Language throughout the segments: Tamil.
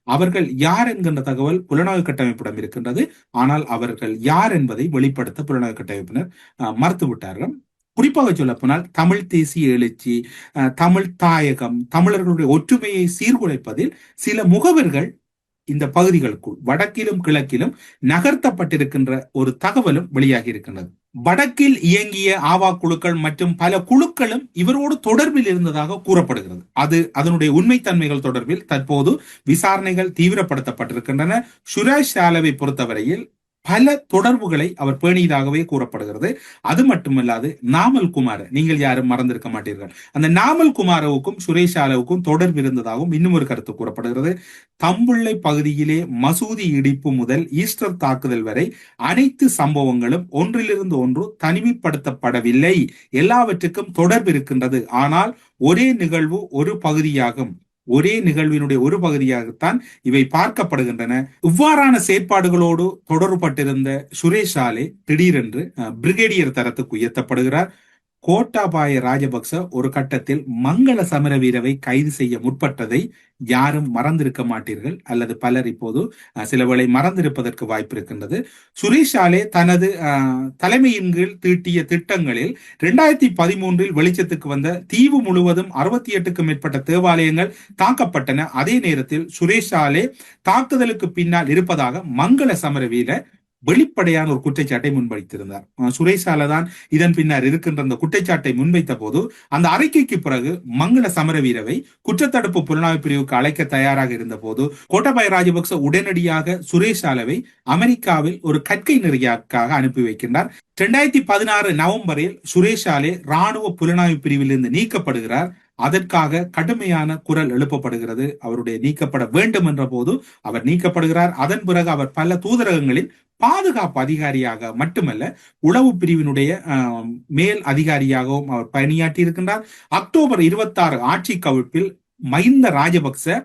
அவர்கள் யார் என்கின்ற தகவல் புலனாய்வு கட்டமைப்பிடம் இருக்கின்றது. ஆனால் அவர்கள் யார் என்பதை வெளிப்படுத்த புலனாய்வு கட்டமைப்பினர் மறுத்துவிட்டார்கள். குறிப்பாக சொல்ல போனால் தமிழ் தேசிய எழுச்சி, தமிழ் தாயகம், தமிழர்களுடைய ஒற்றுமையை சீர்குலைப்பதில் சில முகவர்கள் இந்த பகுதிகளுக்குள் வடக்கிலும் கிழக்கிலும் நகர்த்தப்பட்டிருக்கின்ற ஒரு தகவலும் வெளியாகி இருக்கின்றது. வடக்கில் இயங்கிய ஆவா குழுக்கள் மற்றும் பல குழுக்களும் இவரோடு தொடர்பில் இருந்ததாக கூறப்படுகிறது. அதனுடைய உண்மைத்தன்மைகள் தொடர்பில் தற்போது விசாரணைகள் தீவிரப்படுத்தப்பட்டிருக்கின்றன. சுரேஷ் சாலவை பொறுத்தவரையில் பல தொடர்புகளை அவர் பேணியதாகவே கூறப்படுகிறது. அது மட்டுமல்லாது நாமல் குமார், நீங்கள் யாரும் மறந்திருக்க மாட்டீர்கள், அந்த நாமல் குமாரவுக்கும் சுரேஷ் ஆலவுக்கும் தொடர்பு இருந்ததாகவும் இன்னும் ஒரு கருத்து கூறப்படுகிறது. தம்புள்ளை பகுதியிலே மசூதி இடிப்பு முதல் ஈஸ்டர் தாக்குதல் வரை அனைத்து சம்பவங்களும் ஒன்றிலிருந்து ஒன்று தனிமைப்படுத்தப்படவில்லை, எல்லாவற்றுக்கும் தொடர்பு இருக்கின்றது. ஆனால் ஒரே நிகழ்வு ஒரு பகுதியாகும், ஒரே நிகழ்வினுடைய ஒரு பகுதியாகத்தான் இவை பார்க்கப்படுகின்றன. இவ்வாறான செயற்பாடுகளோடு தொடர்பட்டிருந்த சுரேஷ் ஆலே திடீரென்று பிரிகேடியர் தரத்துக்கு உயர்த்தப்படுகிறார். கோட்டாபாய ராஜபக்ச ஒரு கட்டத்தில் மங்கள சமரவீரவை கைது செய்ய முற்பட்டதை யாரும் மறந்திருக்க மாட்டீர்கள், அல்லது பலர் இப்போது சில வேளை மறந்திருப்பதற்கு வாய்ப்பு இருக்கின்றது. சுரேஷ் ஆலே தனது தலைமையின் கீழ் தீட்டிய திட்டங்களில் 2013 வெளிச்சத்துக்கு வந்த தீவு முழுவதும் 68க்கும் மேற்பட்ட தேவாலயங்கள் தாக்கப்பட்டன. அதே நேரத்தில் சுரேஷ் ஆலே தாக்குதலுக்கு பின்னால் இருப்பதாக மங்கள சமரவீர வெளிப்படையான ஒரு குற்றச்சாட்டை முன்வைத்திருந்தார். சுரேஷால தான் இதன் பின்னர் இருக்கின்ற அந்த குற்றச்சாட்டை முன்வைத்த போது அந்த அறிக்கைக்கு பிறகு மங்கள சமரவீரவை குற்றத்தடுப்பு புலனாய்வு பிரிவுக்கு அழைக்க தயாராக இருந்த போது கோட்டாபய ராஜபக்ச உடனடியாக சுரேஷாலவை அமெரிக்காவில் ஒரு கற்கை நெறியாக்காக அனுப்பி வைக்கின்றார். 2016 நவம்பரில் சுரேஷாலே ராணுவ புலனாய்வு பிரிவில் இருந்து நீக்கப்படுகிறார். அதற்காக கடுமையான குரல் எழுப்பப்படுகிறது. அவருடைய நீக்கப்பட வேண்டும் என்ற போது அவர் நீக்கப்படுகிறார். அதன் பிறகு அவர் பல தூதரகங்களில் பாதுகாப்பு அதிகாரியாக மட்டுமல்ல, உளவு பிரிவினுடைய மேல் அதிகாரியாகவும் அவர் பணியாற்றி இருக்கின்றார். அக்டோபர் 26 ஆட்சி கவிழ்ப்பில் மஹிந்த ராஜபக்ச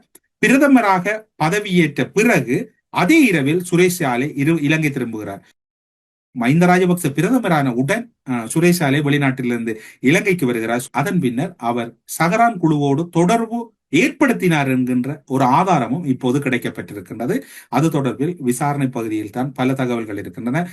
பிரதமராக பதவியேற்ற பிறகு அதே இரவில் சுரேஷ் ஆலே இலங்கை திரும்புகிறார். மஹிந்த ராஜபக்ச பிரதமரான உடன் சுரேஷ் ஆலே வெளிநாட்டிலிருந்து இலங்கைக்கு வருகிறார். அதன் பின்னர் அவர் சஹரான் குழுவோடு தொடர்பு ஏற்படுத்தினார் என்கின்ற ஒரு ஆதாரமும் இப்போது கிடைக்கப்பட்டிருக்கின்றது. அது தொடர்பில் விசாரணை பகுதியில் தான் பல தகவல்கள் இருக்கின்றன.